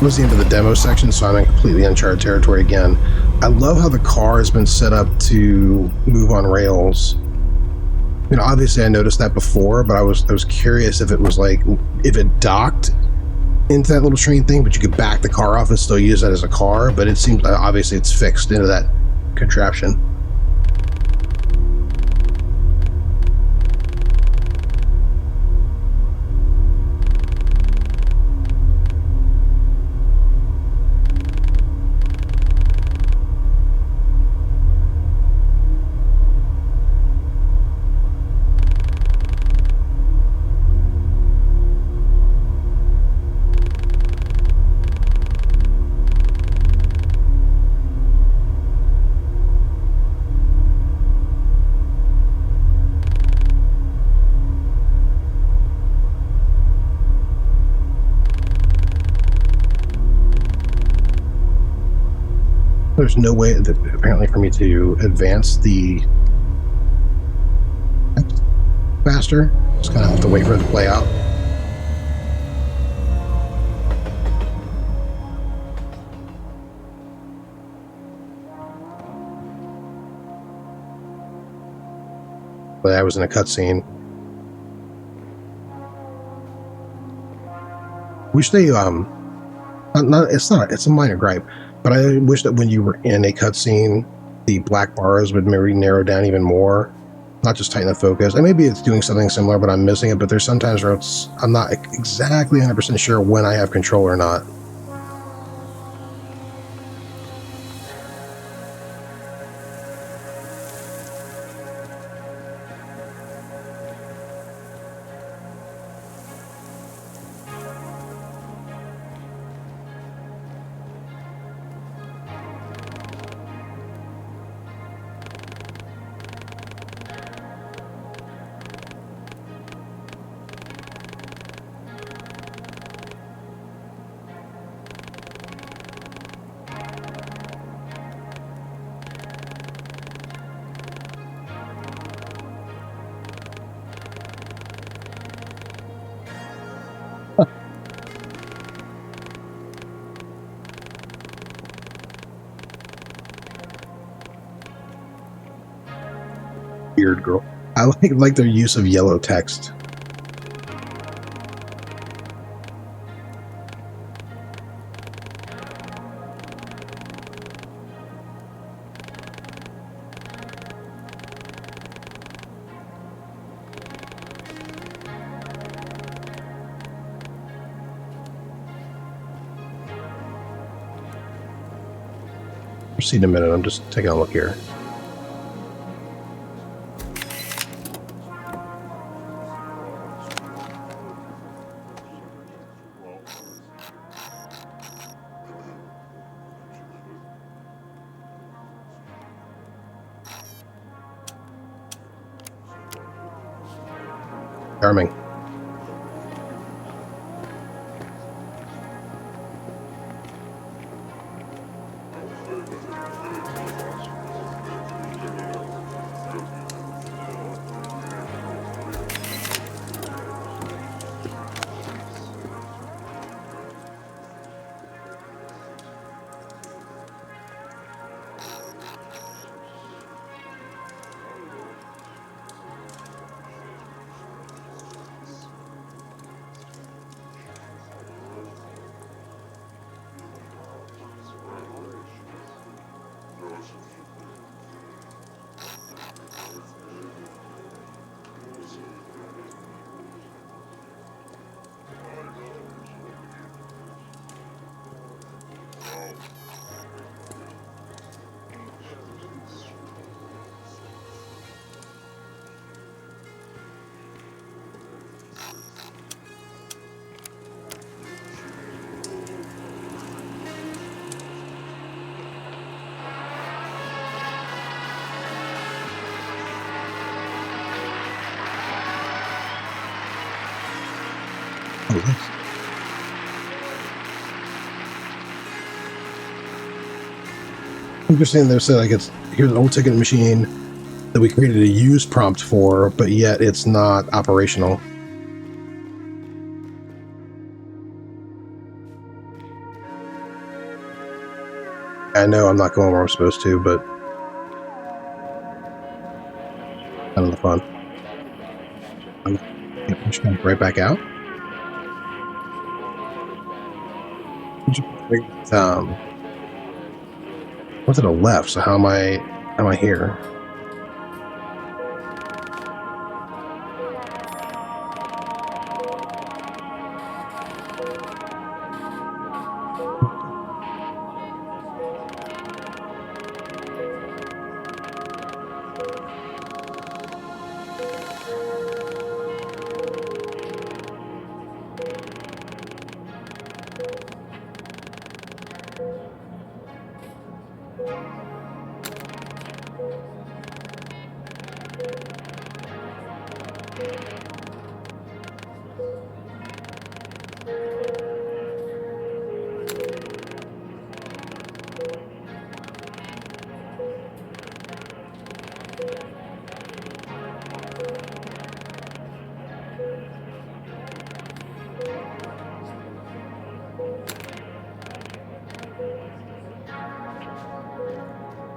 was the end of the demo section, so I'm in completely uncharted territory again. I love how the car has been set up to move on rails. You know, obviously I noticed that before, but I was curious if it was like, if it docked into that little train thing, but you could back the car off and still use that as a car. But it seems like obviously it's fixed into that contraption. There's no way that apparently for me to advance the faster. Just kind of have to wait for it to play out. But I was in a cutscene. Wish they it's a minor gripe, but I wish that when you were in a cutscene, the black bars would maybe narrow down even more, not just tighten the focus. And maybe it's doing something similar, but I'm missing it. But there's sometimes where I'm not exactly 100% sure when I have control or not. Weird girl. I like their use of yellow text. Proceed in a minute. I'm just taking a look here. Charming. Interesting. They said like here's an old ticket machine that we created a use prompt for, but yet it's not operational. I know I'm not going where I'm supposed to, but kind of the fun. I'm get pushed back right back out. What's to the left? So how am I here?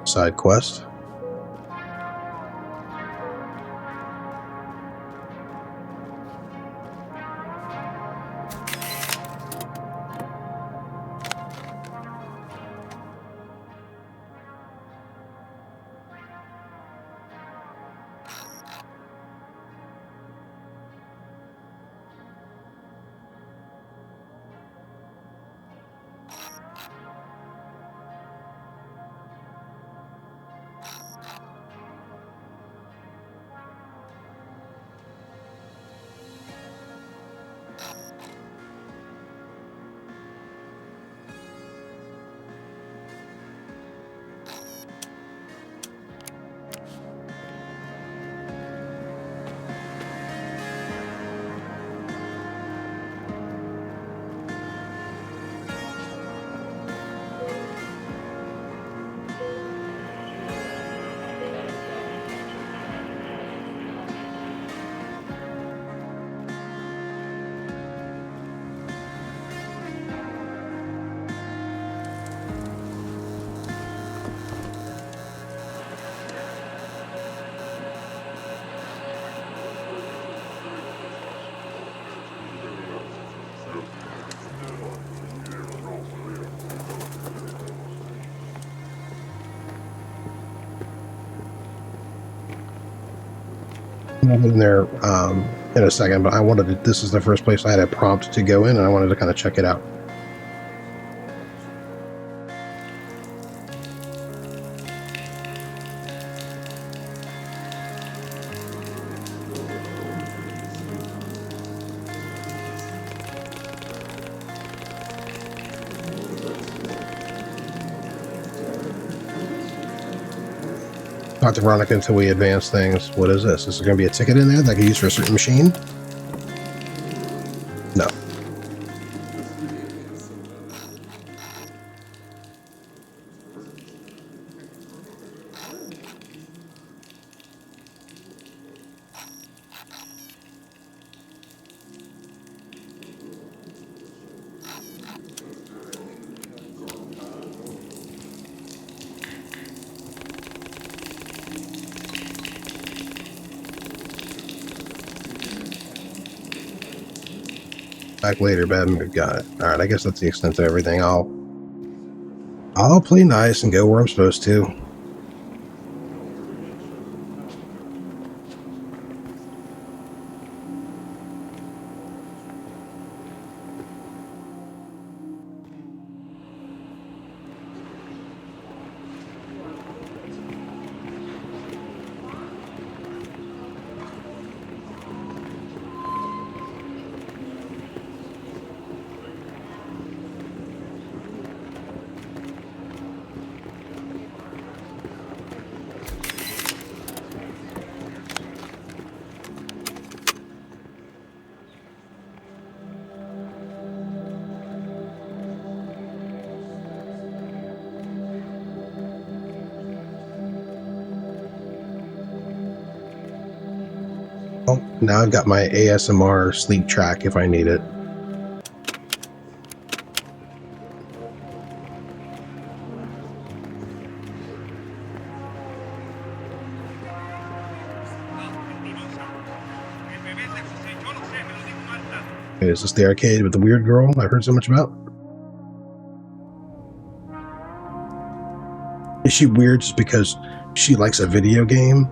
Side quest. I'll get in there in a second, but I wanted to, this is the first place I had a prompt to go in, and I wanted to kind of check it out. Talk to Veronica until we advance things. What is this? Is there going to be a ticket in there that I can use for a certain machine? No. Back later, bad mood. Got it. All right, I guess that's the extent of everything. I'll play nice and go where I'm supposed to. Oh, now I've got my ASMR sleep track if I need it. Okay, is this the arcade with the weird girl I heard so much about? Is she weird just because she likes a video game?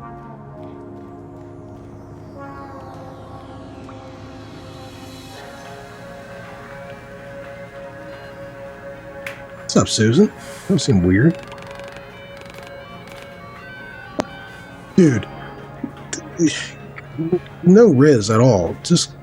What's up, Susan? Don't seem weird. Dude, no Riz at all. Just...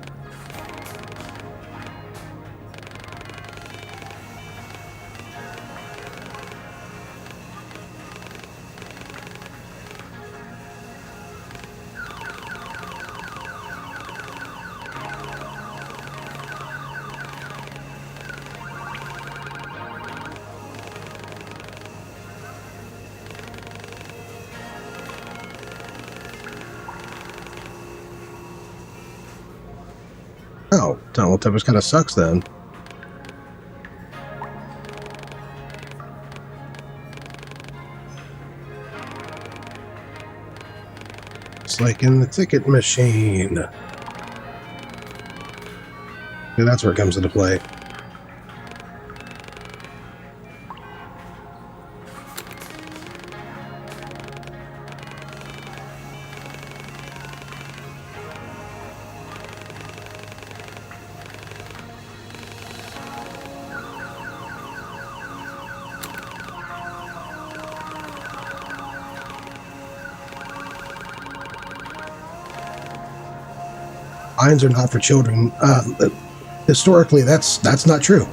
Oh, Tunnel Tempest kind of sucks then. It's like in the ticket machine. Yeah, that's where it comes into play. Lines are not for children. Historically, that's not true.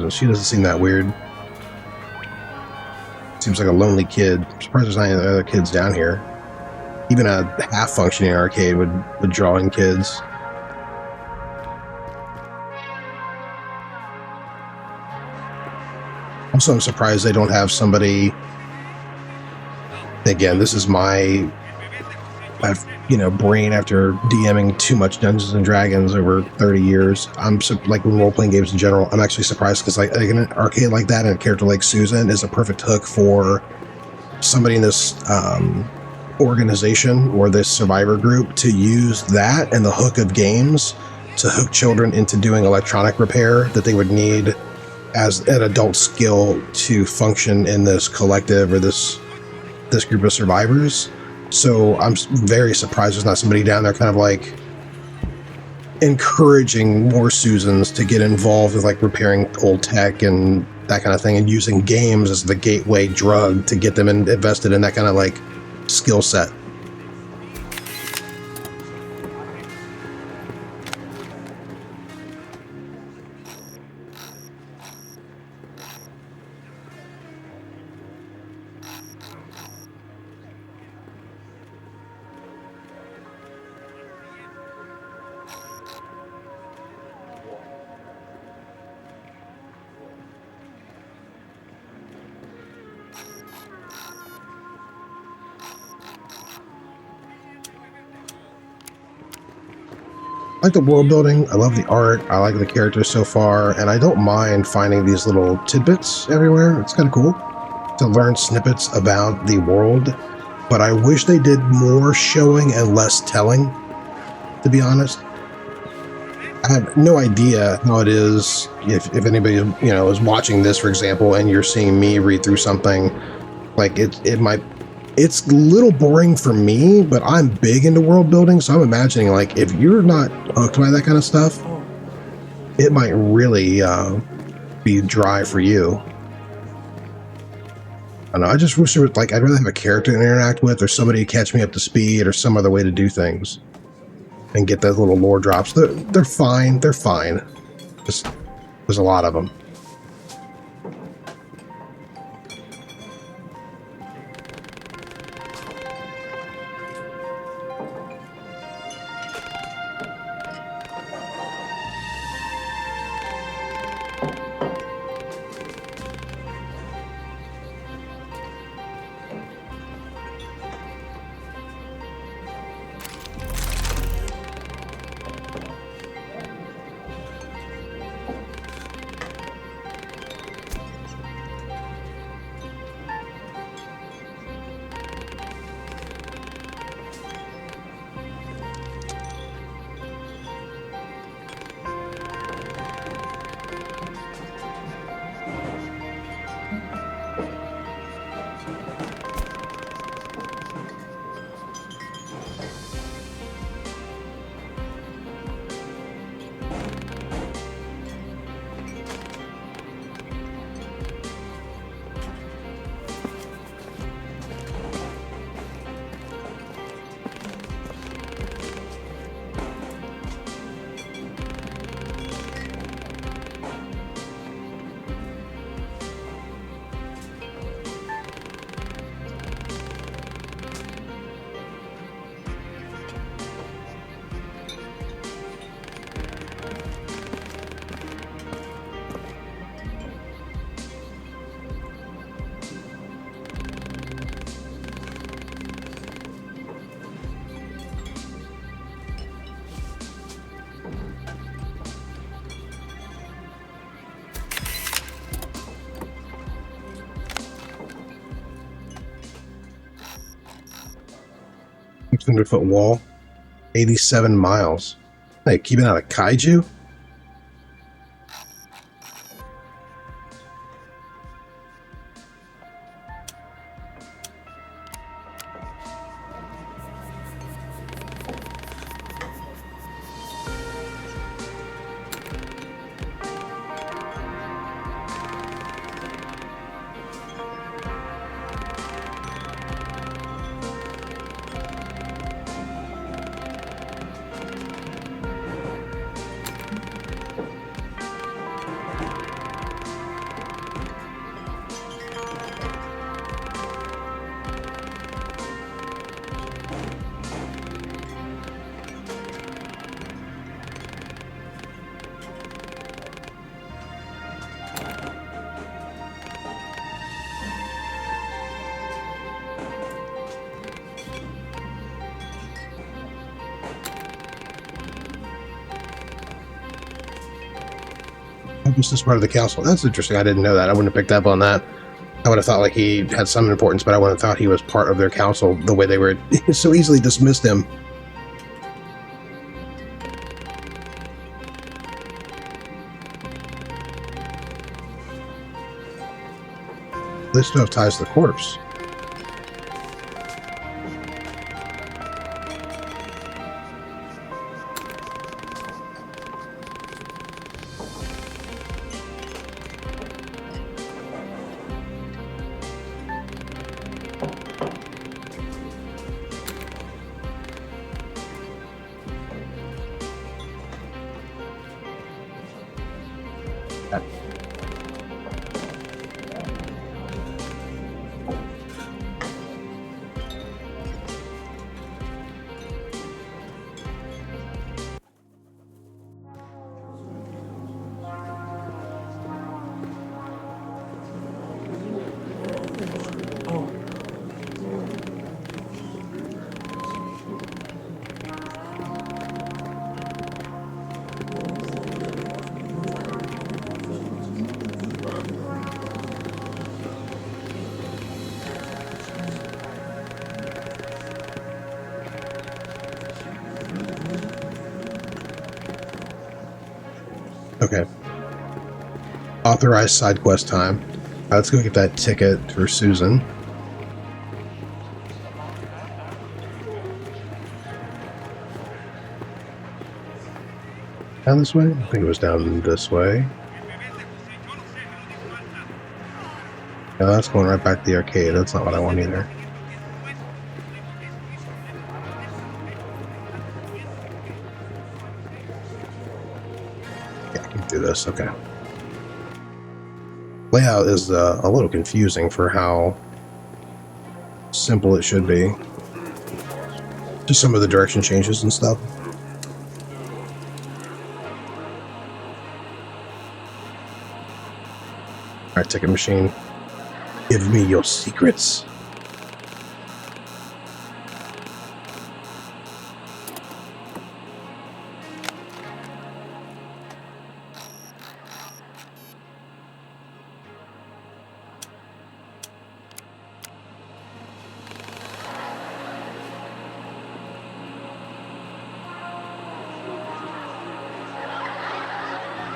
She doesn't seem that weird. Seems like a lonely kid. I'm surprised there's not any other kids down here. Even a half-functioning arcade would draw in kids. Also, I'm surprised they don't have somebody... Again, this is my... brain after DMing too much Dungeons and Dragons over 30 years. I'm like role-playing games in general. I'm actually surprised because like an arcade like that and a character like Susan is a perfect hook for somebody in this organization or this survivor group to use that and the hook of games to hook children into doing electronic repair that they would need as an adult skill to function in this collective or this group of survivors. So I'm very surprised there's not somebody down there kind of like encouraging more Susans to get involved with like repairing old tech and that kind of thing, and using games as the gateway drug to get them invested in that kind of like skill set. I like the world building, I love the art, I like the characters so far, and I don't mind finding these little tidbits everywhere. It's kind of cool to learn snippets about the world, but I wish they did more showing and less telling, to be honest. I have no idea how it is if anybody is watching this, for example, and you're seeing me read through something. Like it's a little boring for me, but I'm big into world building, so I'm imagining like if you're not hooked by that kind of stuff, it might really be dry for you. I don't know, I just wish there was like I'd rather have a character to interact with or somebody to catch me up to speed or some other way to do things and get those little lore drops. They're fine. They're fine. Just there's a lot of them. 600-foot wall. 87 miles. Hey, keeping out of kaiju? This is part of the council. That's interesting. I didn't know that. I wouldn't have picked up on that. I would have thought like he had some importance, but I wouldn't have thought he was part of their council the way they were so easily dismissed him. They still have ties to the corpse. Okay. Authorized side quest time. Let's go get that ticket for Susan. Down this way? I think it was down this way. No, that's going right back to the arcade. That's not what I want either. Yeah, I can do this. Okay. Layout is a little confusing for how simple it should be. Just some of the direction changes and stuff. Alright, ticket machine. Give me your secrets.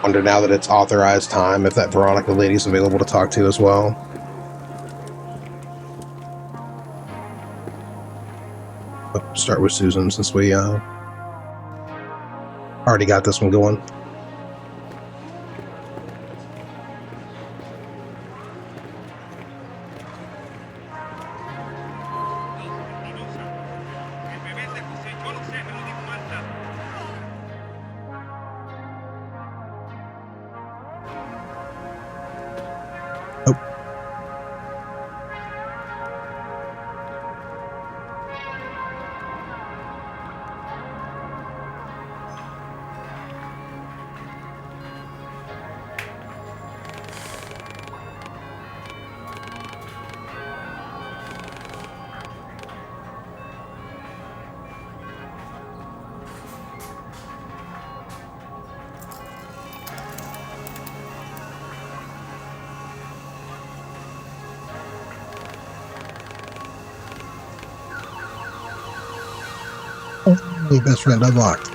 Wonder now that it's authorized time if that Veronica lady's available to talk to as well. Let's start with Susan since we already got this one going. Hey, best friend unlocked.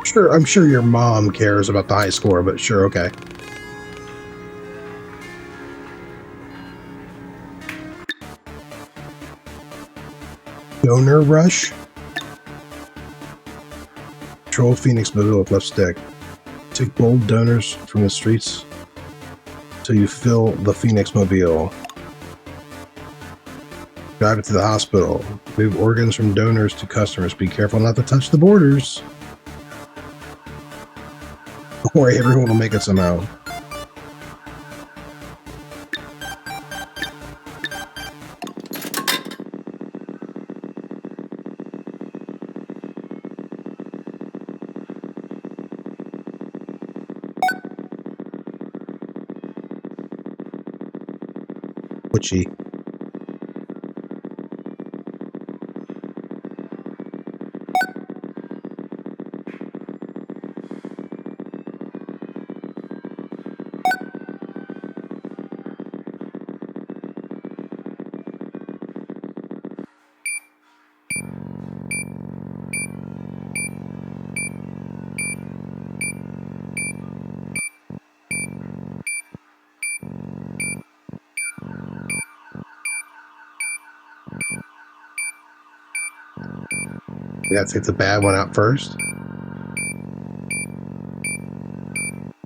Sure, I'm sure your mom cares about the high score, but sure, okay. Donor rush. Control Phoenix Mobile with left stick. Take bold donors from the streets till you fill the Phoenix Mobile. Drive it to the hospital. Move organs from donors to customers. Be careful not to touch the borders. Don't worry, everyone will make it somehow. Witchy. We gotta take the bad one out first.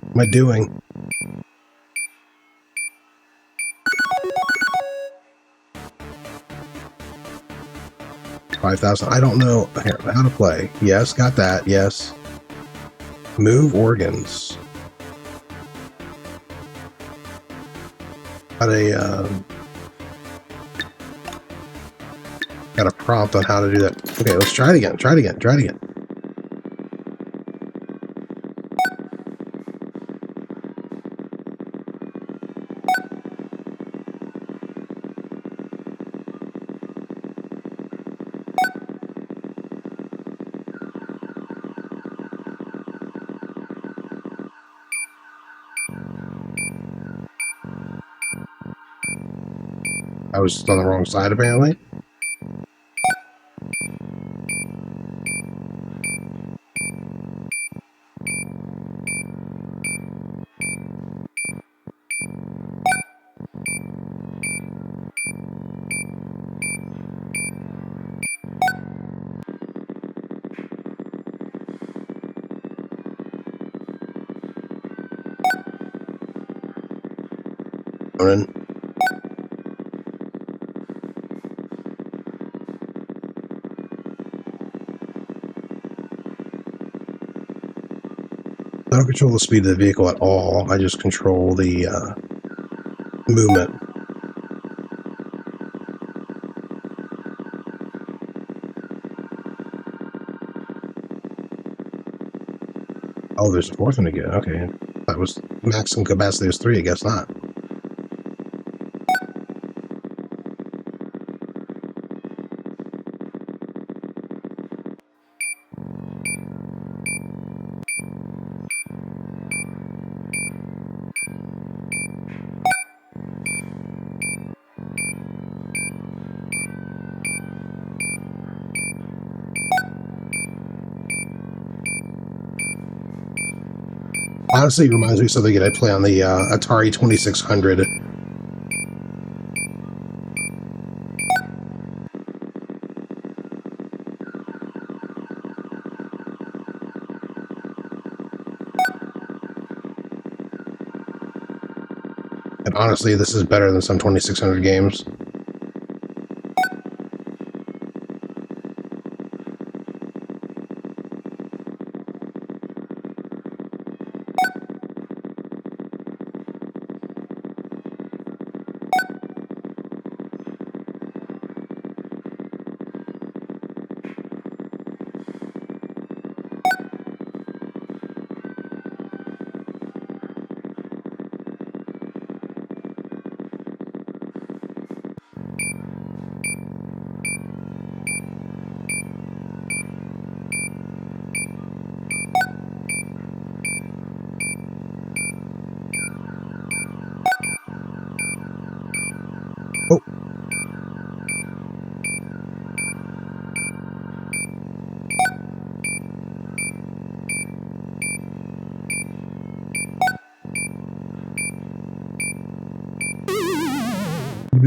What am I doing? $5,000. I don't know how to play. Yes, got that. Yes. Move organs. Got a prompt on how to do that. Okay, let's try it again. Try it again. Try it again. I was on the wrong side, apparently. Running. I don't control the speed of the vehicle at all. I just control the movement. Oh, there's a fourth one again. Okay. That was maximum capacity was 3. I guess not. Honestly, it reminds me of something that I play on the Atari 2600. And honestly, this is better than some 2600 games.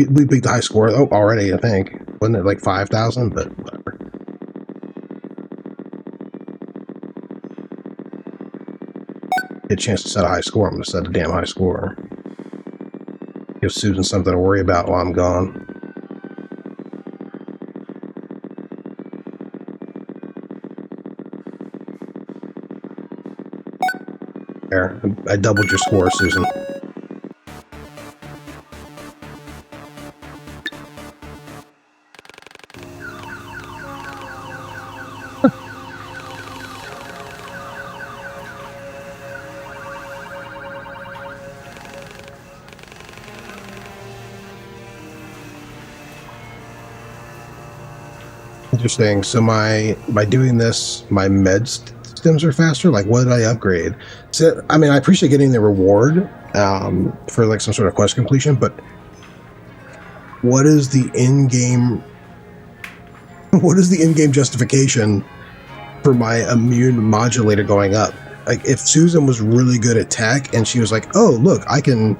we beat the high score already, I think. Wasn't it like 5,000? But whatever. Get a chance to set a high score. I'm going to set a damn high score. Give Susan something to worry about while I'm gone. There, I doubled your score, Susan. Interesting. So by doing this, my med stems are faster. Like, what did I upgrade? So, I mean, I appreciate getting the reward for like some sort of quest completion, but what is the in-game? What is the in-game justification for my immune modulator going up? Like, if Susan was really good at tech and she was like, "Oh, look, I can.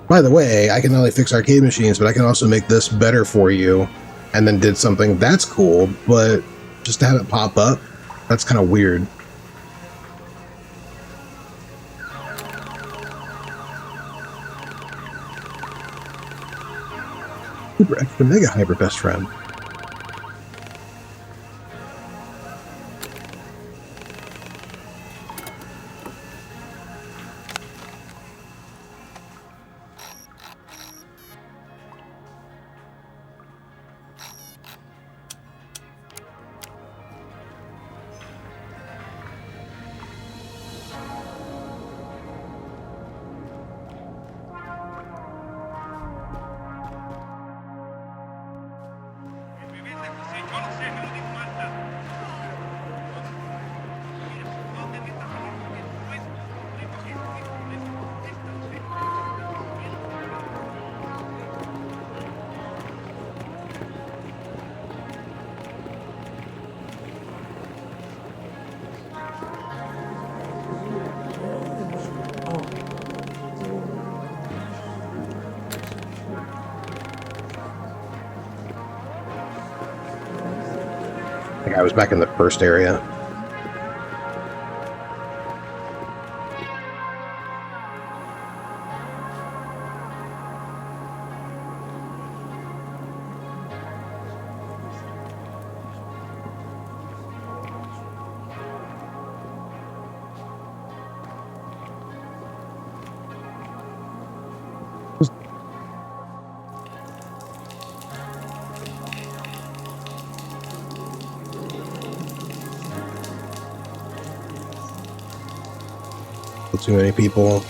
By the way, I can not only fix arcade machines, but I can also make this better for you," and then did something, that's cool. But just to have it pop up, that's kind of weird. Super extra mega hyper best friend. Like, I was back in the first area. Too many people.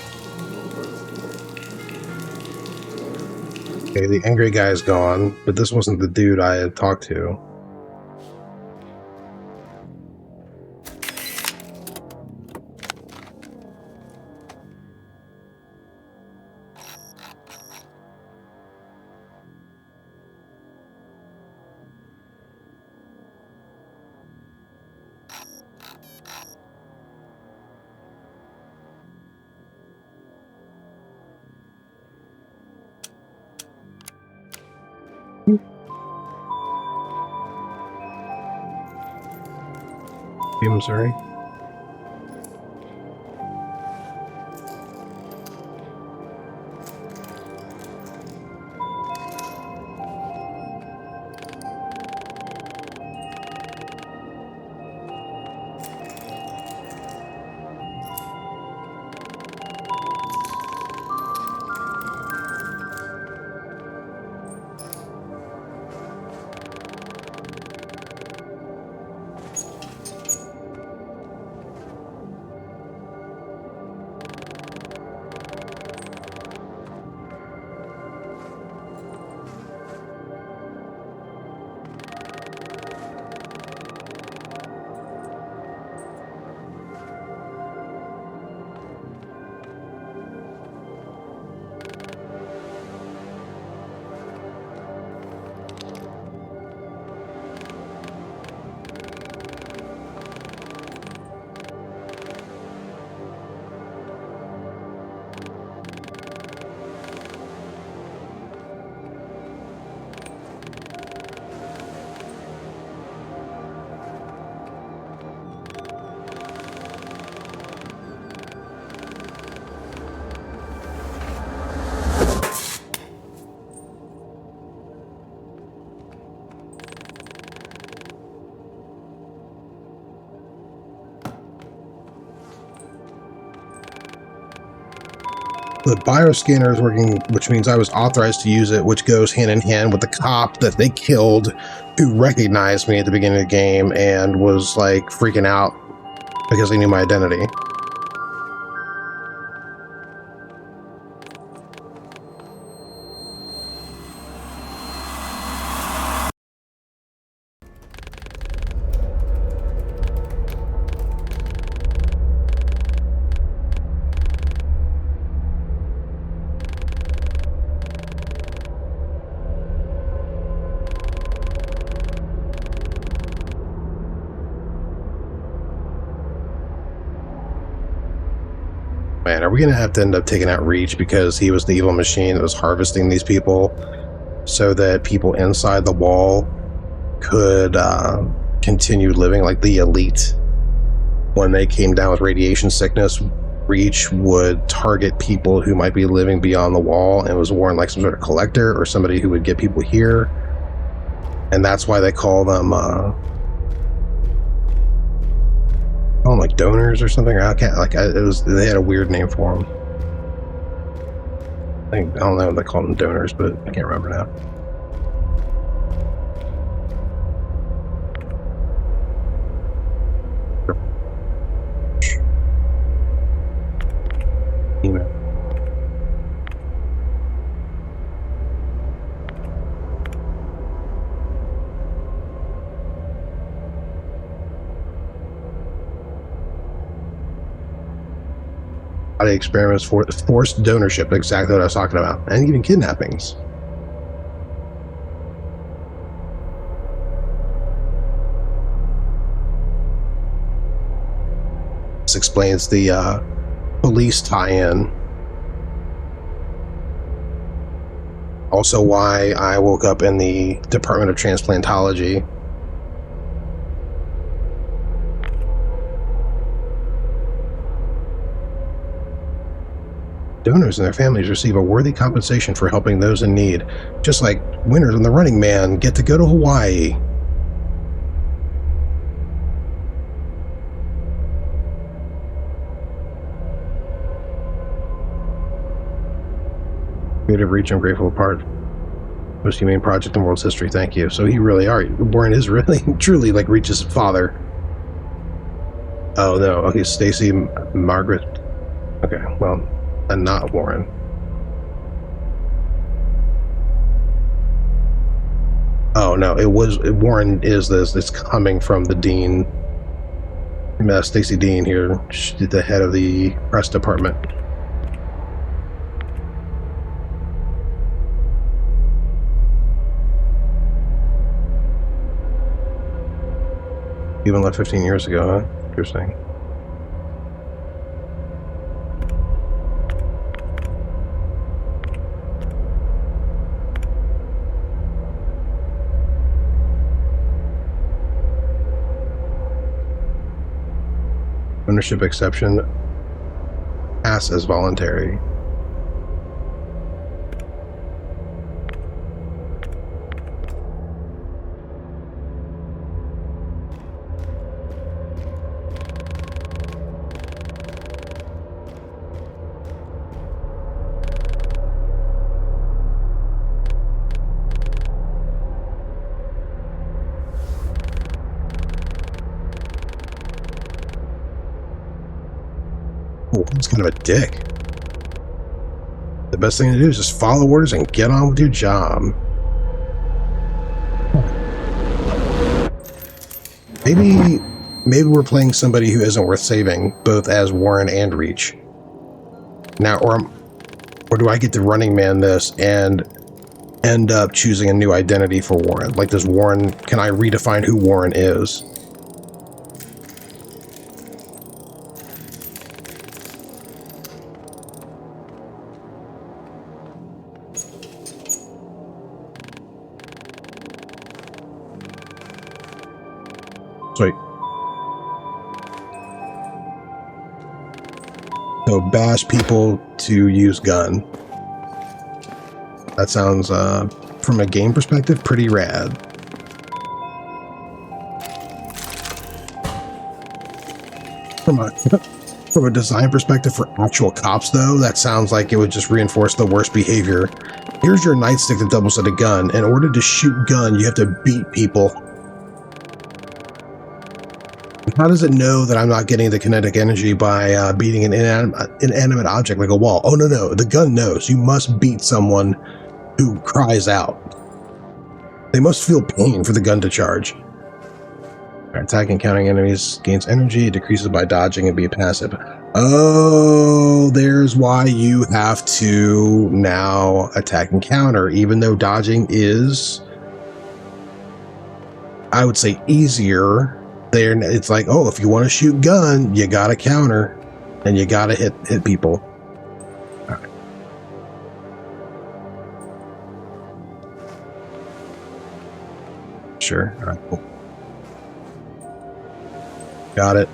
Okay, the angry guy's gone, but this wasn't the dude I had talked to. Missouri. the bioscanner is working, which means I was authorized to use it, which goes hand in hand with the cop that they killed, who recognized me at the beginning of the game and was like freaking out because they knew my identity. Man, are we gonna have to end up taking out R.E.A.H because he was the evil machine that was harvesting these people so that people inside the wall could continue living like the elite? When they came down with radiation sickness, R.E.A.H would target people who might be living beyond the wall, and was Warren like some sort of collector or somebody who would get people here? And that's why they call them like donors or something. Or I can't, like, it was, they had a weird name for them. I don't know if they call them donors, but I can't remember now. Email. Body experiments for forced donorship, exactly what I was talking about, and even kidnappings. This explains the police tie-in. Also why I woke up in the Department of Transplantology. Donors and their families receive a worthy compensation for helping those in need, just like winners in the Running Man get to go to Hawaii. Creative R.E.A.H, I'm grateful part. Most humane project in world's history, thank you. So he really are. Warren is really, truly like R.E.A.H.'s father. Oh no, okay, Stacy, Margaret. Okay, well, and not Warren. Oh no, it was Warren. Is this? It's coming from the dean, Stacy Dean here, the head of the press department. Even left 15 years ago, huh? Interesting. Ownership exception. Pass as voluntary. Oh, he's kind of a dick. The best thing to do is just follow orders and get on with your job. Maybe we're playing somebody who isn't worth saving, both as Warren and R.E.A.H. Now, or do I get to Running Man this and end up choosing a new identity for Warren? Like, does Warren, can I redefine who Warren is? Sweet. So bash people to use gun. That sounds, from a game perspective, pretty rad. From a From a design perspective for actual cops, though, that sounds like it would just reinforce the worst behavior. Here's your nightstick that doubles as a gun. In order to shoot gun, you have to beat people. How does it know that I'm not getting the kinetic energy by beating an inanimate object like a wall? Oh, no. The gun knows. You must beat someone who cries out. They must feel pain for the gun to charge. Attacking counting enemies gains energy, decreases by dodging and be passive. Oh, there's why you have to now attack and counter, even though dodging is, I would say, easier. There, it's like, oh, if you want to shoot gun, you gotta counter, and you gotta hit people. All right. Sure. All right, cool. Got it.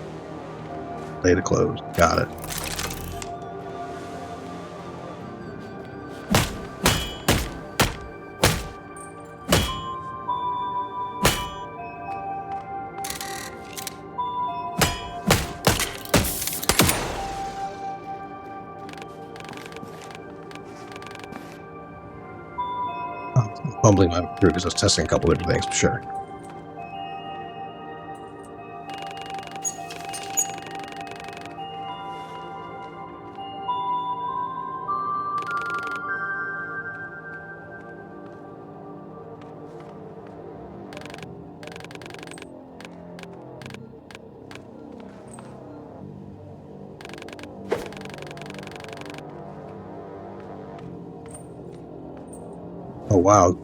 Play to close. Got it. Fumbling my way through because I was testing a couple different things, for sure. Oh, wow.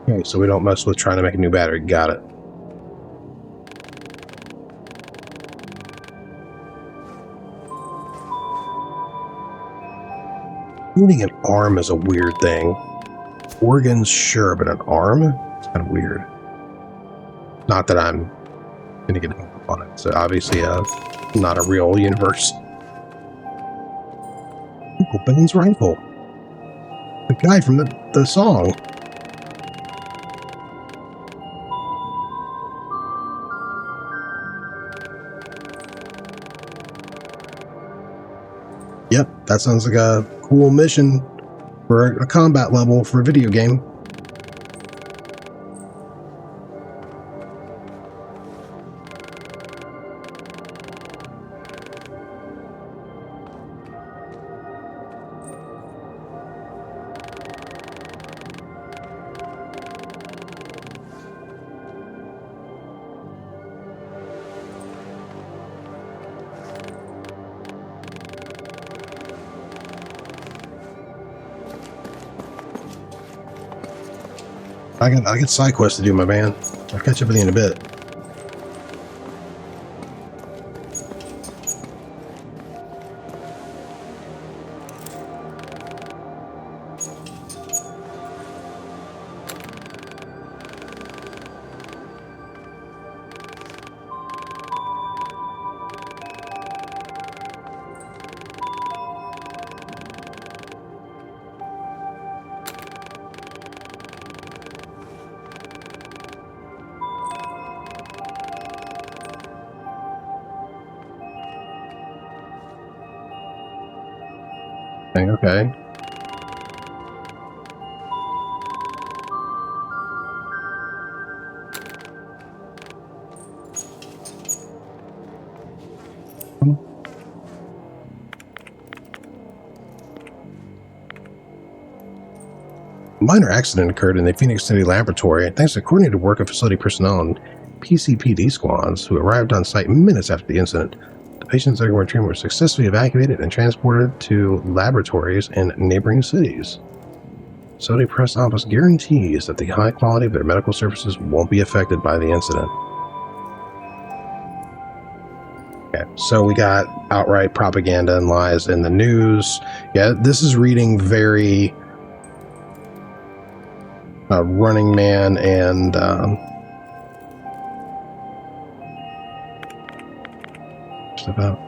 Okay, so we don't mess with trying to make a new battery. Got it. Needing an arm is a weird thing. Organs, sure, but an arm? It's kind of weird. Not that I'm going to get hung up on it. So obviously, not a real universe. Uncle Ben's rifle. The guy from the song. Yep, that sounds like a cool mission for a combat level for a video game. I got side quests to do, my man. I'll catch up with you in a bit. Okay. A minor accident occurred in the Phoenix City laboratory thanks to coordinated work of facility personnel and PCPD squads who arrived on site minutes after the incident. The patients undergoing treatment were successfully evacuated and transported to laboratories in neighboring cities. Facility press office guarantees that the high quality of their medical services won't be affected by the incident. Okay, so we got outright propaganda and lies in the news. Yeah, this is reading very Running Man and stuff out.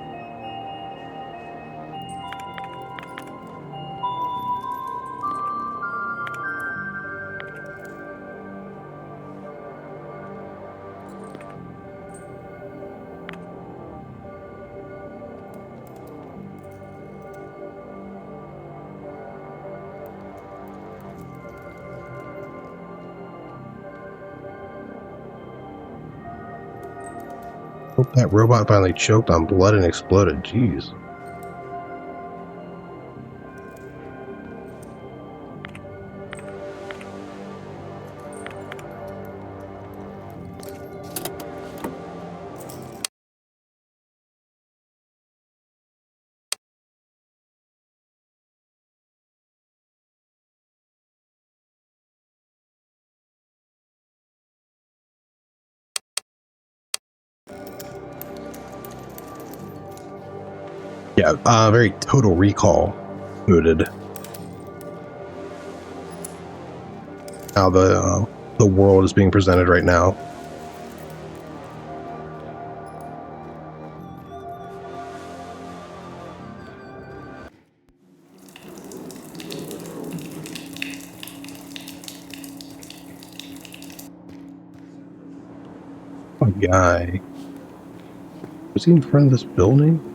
Hope that robot finally choked on blood and exploded. Jeez. Yeah, very Total Recall booted. How the world is being presented right now. A guy. Was he in front of this building?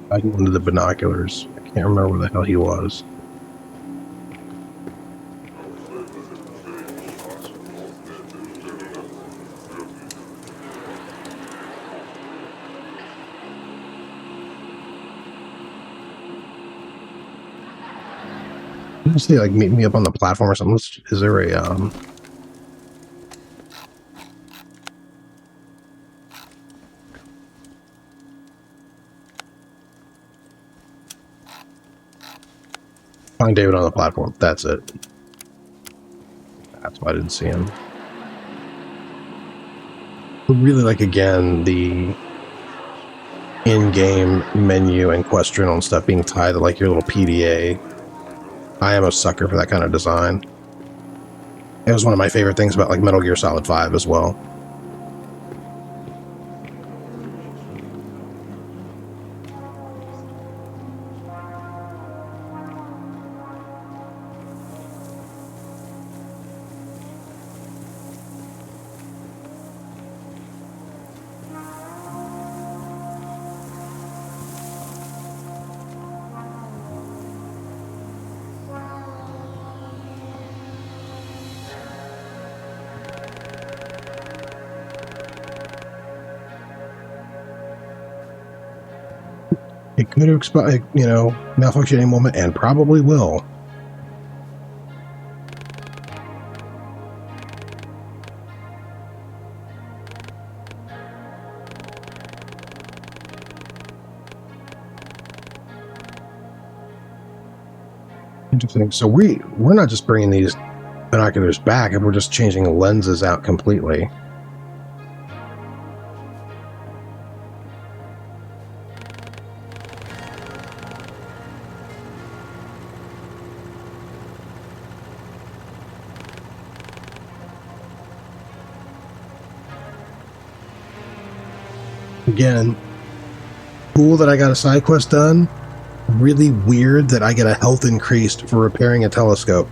I went to the binoculars. I can't remember where the hell he was. Didn't say like meet me up on the platform or something. Is there a find David on the platform? That's it. That's why I didn't see him. I really like, again, the in-game menu and quest journal and stuff being tied to like your little PDA. I am a sucker for that kind of design. It was one of my favorite things about like Metal Gear Solid 5 as well. It could have expired, you know, malfunction any moment, and probably will. Interesting. So we're not just bringing these binoculars back, and we're just changing the lenses out completely. Again, cool that I got a side quest done. Really weird that I get a health increase for repairing a telescope.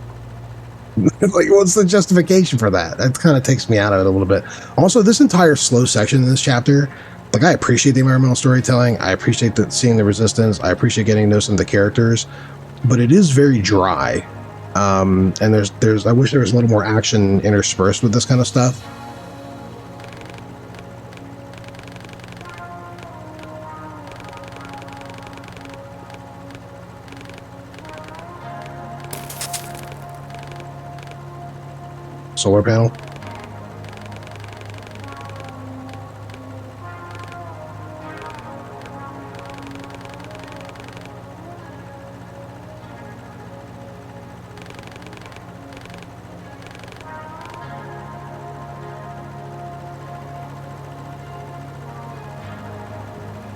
Like, what's the justification for that? That kind of takes me out of it a little bit. Also, this entire slow section in this chapter, like, I appreciate the environmental storytelling. I appreciate seeing the resistance. I appreciate getting to know some of the characters, but it is very dry. And I wish there was a little more action interspersed with this kind of stuff. Solar panel.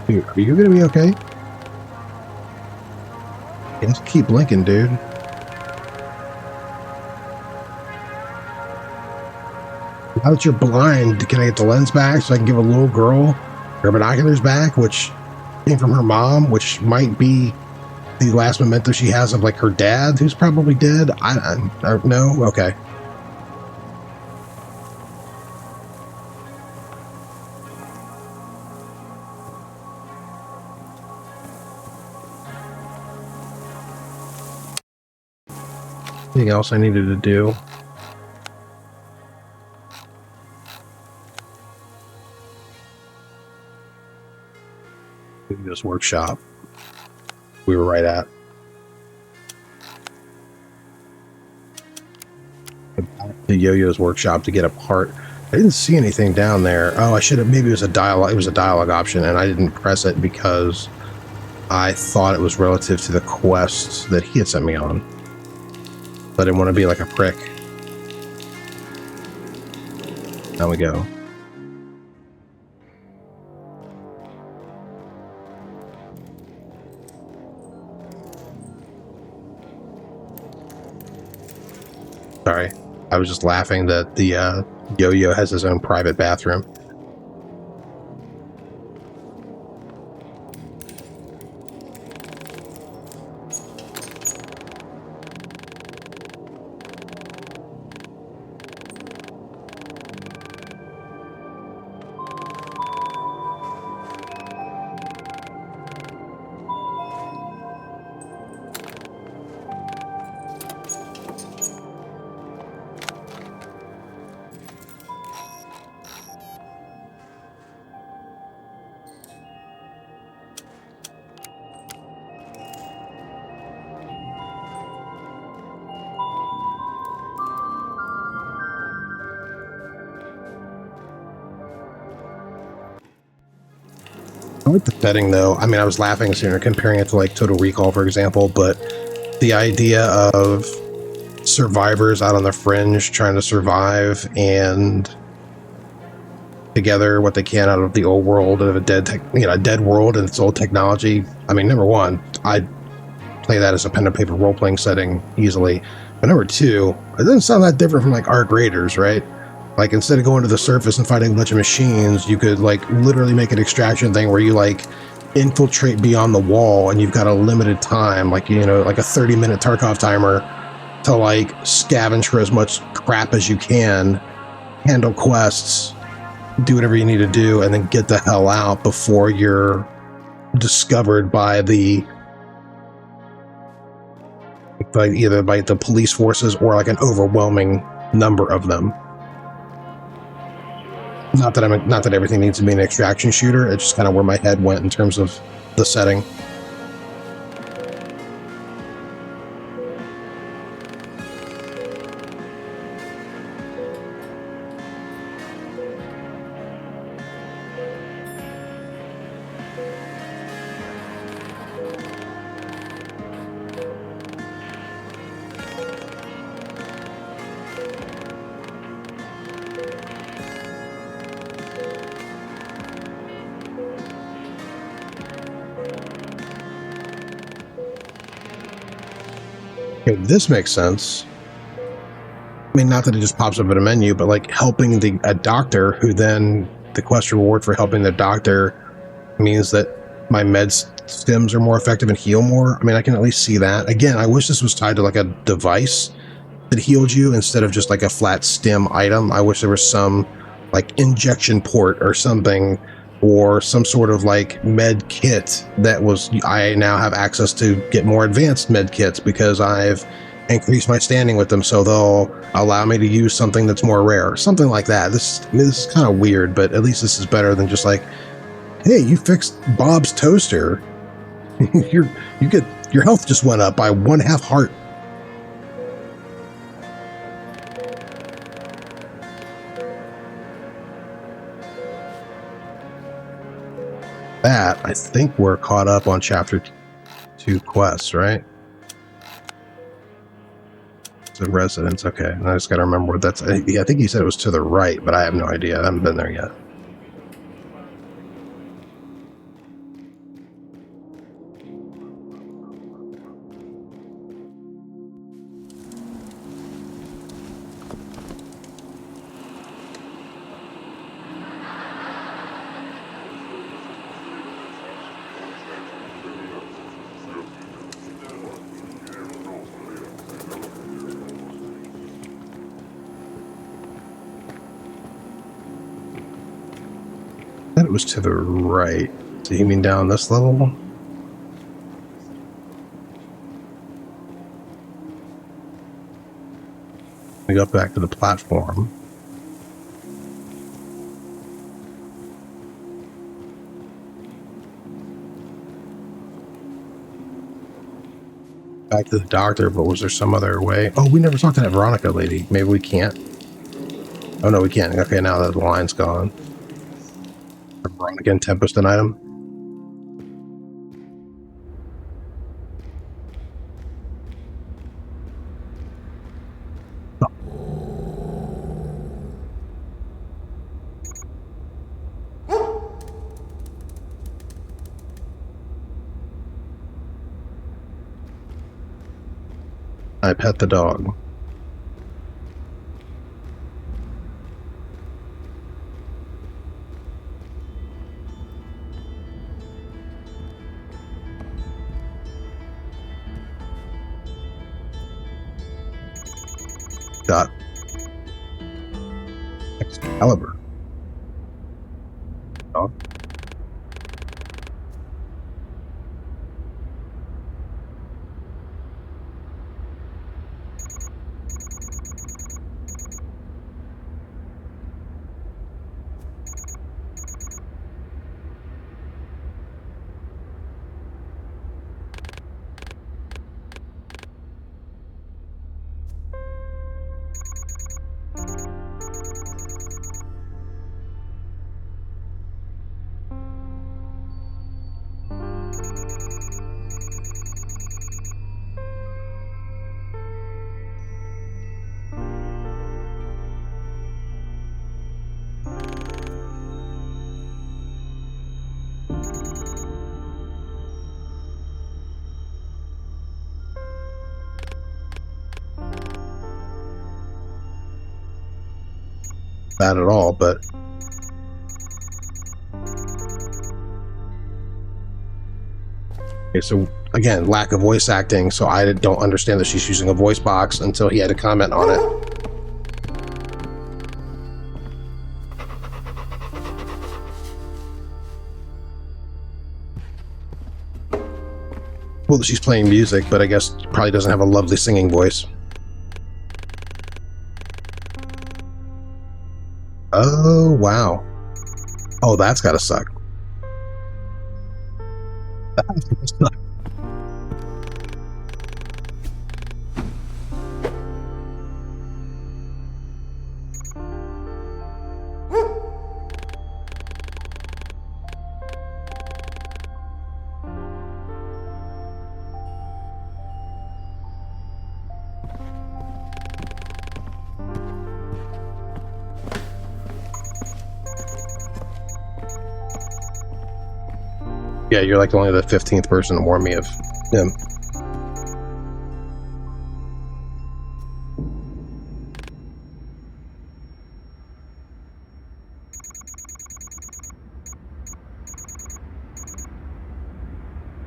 Dude, are you gonna be okay? You have to keep blinking, dude. Now that you're blind, can I get the lens back so I can give a little girl her binoculars back, which came from her mom, which might be the last memento she has of like her dad, who's probably dead? I don't know. Okay. Anything else I needed to do? Yo-Yo's workshop. We were right at. The Yo-Yo's workshop to get a part. I didn't see anything down there. Oh, I should have. Maybe it was a dialogue. It was a dialogue option, and I didn't press it because I thought it was relative to the quests that he had sent me on. I didn't want to be like a prick. Down we go. Sorry, I was just laughing that the Yo-Yo has his own private bathroom. I like the setting, though. I mean, I was laughing sooner comparing it to like Total Recall, for example, but the idea of survivors out on the fringe trying to survive and together what they can out of the old world of a dead world and its old technology. I mean, number one, I'd play that as a pen and paper role-playing setting easily. But number two, it doesn't sound that different from like Arc Raiders, right? Like, instead of going to the surface and fighting a bunch of machines, you could like literally make an extraction thing where you like infiltrate beyond the wall and you've got a limited time, like, you know, like a 30-minute Tarkov timer to like scavenge for as much crap as you can, handle quests, do whatever you need to do, and then get the hell out before you're discovered by either by the police forces or like an overwhelming number of them. Not that everything needs to be an extraction shooter. It's just kind of where my head went in terms of the setting. Okay, this makes sense. I mean, not that it just pops up in a menu, but like helping a doctor who then the quest reward for helping the doctor means that my med stims are more effective and heal more. I mean, I can at least see that. Again, I wish this was tied to like a device that healed you instead of just like a flat stim item. I wish there was some like injection port or something, or some sort of like med kit that was, I now have access to get more advanced med kits because I've increased my standing with them, so they'll allow me to use something that's more rare, something like that. This is kind of weird, but at least this is better than just like, hey, you fixed Bob's toaster. your health just went up by 1/2 heart. That, I think we're caught up on chapter 2 quests, right? The residence, okay. I just gotta remember what that's. I think he said it was to the right, but I have no idea. I haven't been there yet. It was to the right. So you mean down this level? We got back to the platform. back to the doctor, but was there some other way? Oh, we never talked to that Veronica lady. Maybe we can't. Oh no, we can't. Okay, now that the line's gone. Veronica and Tempest an item. I pet the dog. Got Excalibur. Dog. Bad at all, but okay, so again, lack of voice acting, so I don't understand that she's using a voice box until he had to comment on it. Well, she's playing music, but I guess probably doesn't have a lovely singing voice. Oh, wow. Oh, that's gotta suck. That's gotta suck. Yeah, you're like only the 15th person to warn me of him.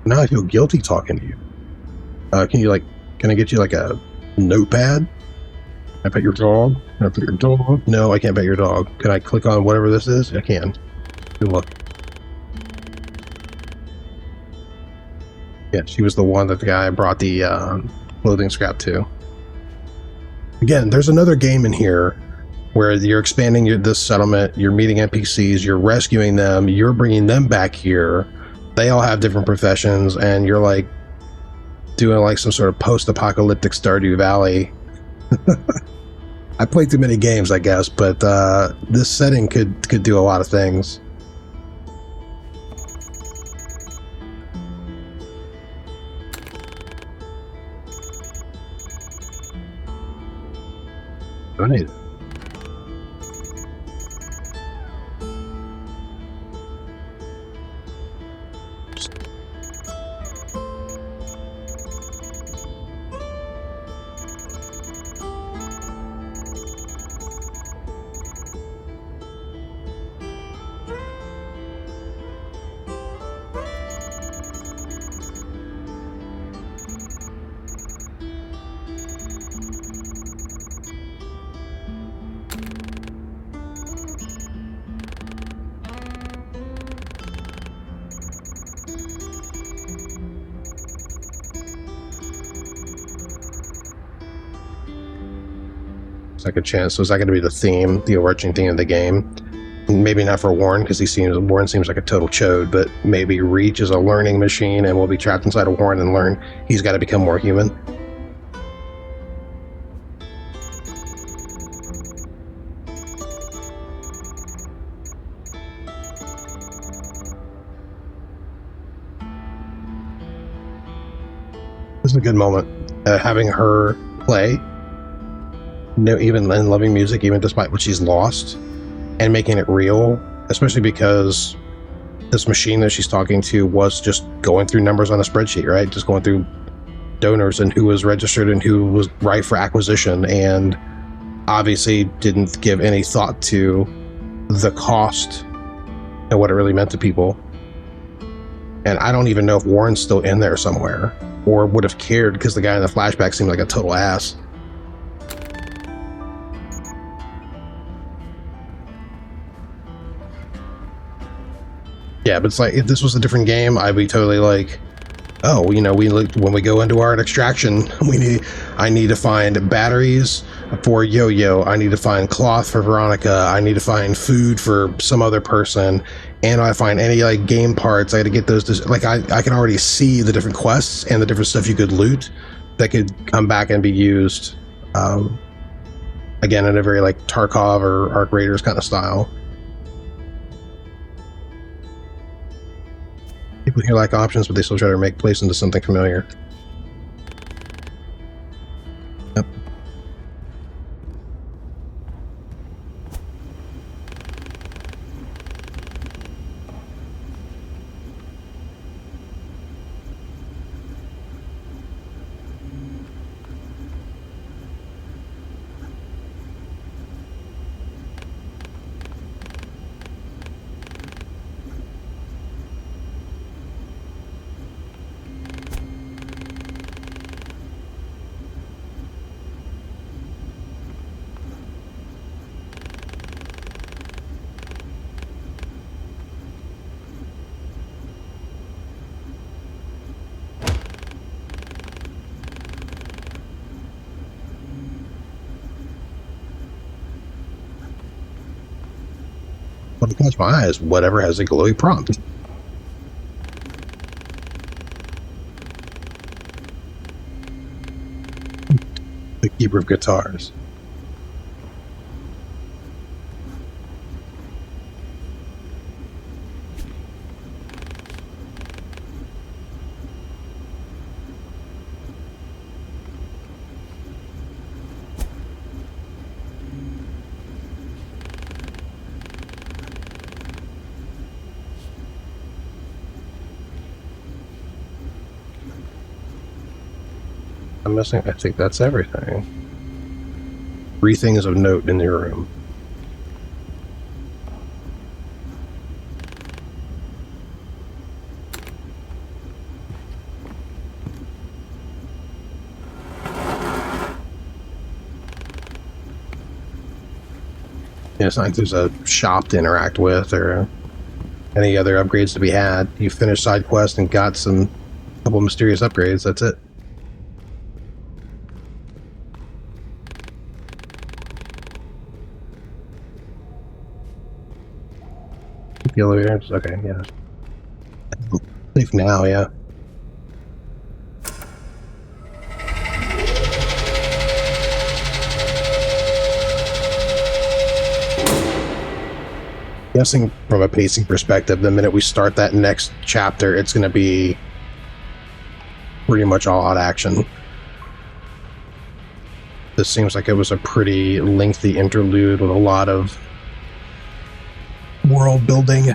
Now I feel guilty talking to you. Can I get you like a notepad? Can I pet your dog? Can I pet your dog? No, I can't pet your dog. Can I click on whatever this is? I can. Good luck. Yeah, she was the one that the guy brought the clothing scrap to. Again, there's another game in here where you're expanding this settlement, you're meeting NPCs, you're rescuing them, you're bringing them back here. They all have different professions, and you're like doing like some sort of post-apocalyptic Stardew Valley. I played too many games, I guess, but this setting could do a lot of things. Right. Second chance. So is that going to be the theme, the overarching theme of the game? maybe not for Warren, because Warren seems like a total chode, but maybe R.E.A.H is a learning machine and will be trapped inside of Warren and learn he's got to become more human. This is a good moment. Having her play, even in loving music, even despite what she's lost, and making it real, especially because this machine that she's talking to was just going through numbers on a spreadsheet, right? Just going through donors and who was registered and who was right for acquisition, and obviously didn't give any thought to the cost and what it really meant to people. And I don't even know if Warren's still in there somewhere, or would have cared, because the guy in the flashback seemed like a total ass. Yeah, but it's like, if this was a different game, I'd be totally like, oh, when we go into our extraction, I need to find batteries for Yo-Yo, I need to find cloth for Veronica, I need to find food for some other person, and I find any like game parts, I had to get those. Like I can already see the different quests and the different stuff you could loot that could come back and be used, again, in a very like Tarkov or Arc Raiders kind of style. People here like options, but they still try to make place into something familiar. Yep. What catch my eye is whatever has a glowy prompt. The Keeper of Guitars. I'm missing, I think that's everything. 3 things of note in your room. Yeah, it's not like there's a shop to interact with or any other upgrades to be had. You finished side quest and got some couple mysterious upgrades, that's it. The elevators? Okay, yeah. Safe now, yeah. Guessing from a pacing perspective, the minute we start that next chapter, it's going to be pretty much all out action. This seems like it was a pretty lengthy interlude with a lot of world building.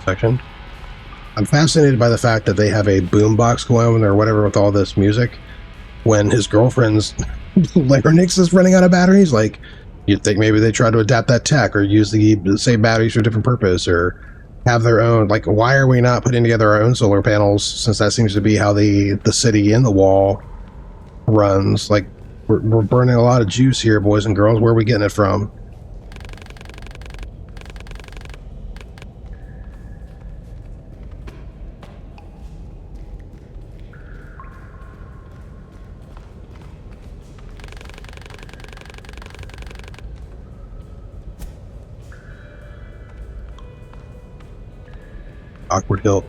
Section. I'm fascinated by the fact that they have a boombox going on or whatever with all this music when his girlfriend's larynx is running out of batteries. Like, you'd think maybe they tried to adapt that tech or use the same batteries for a different purpose or have their own. Like, why are we not putting together our own solar panels, since that seems to be how the city in the wall runs? Like, we're burning a lot of juice here, boys and girls. Where are we getting it from? Awkward hill.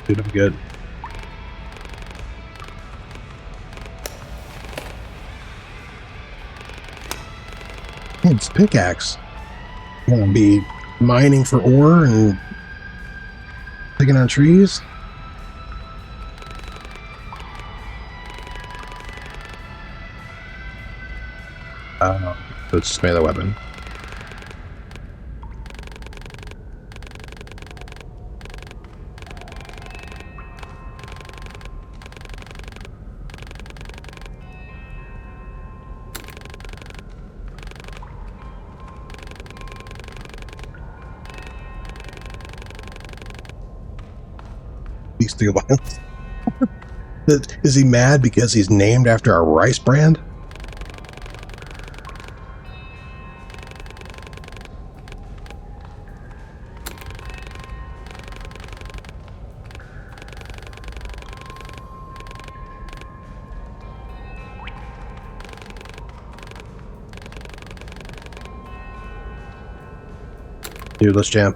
Dude, I'm good. It's pickaxe. I'm gonna be mining for ore and picking on trees. Let's just make the weapon. These two violence. Is he mad because he's named after a rice brand? Dude, let's jam.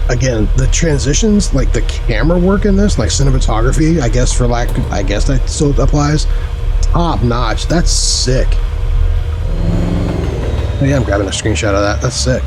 Again, the transitions, like the camera work in this, like cinematography, I guess that still applies. Top notch. That's sick. Oh yeah, I'm grabbing a screenshot of that. That's sick.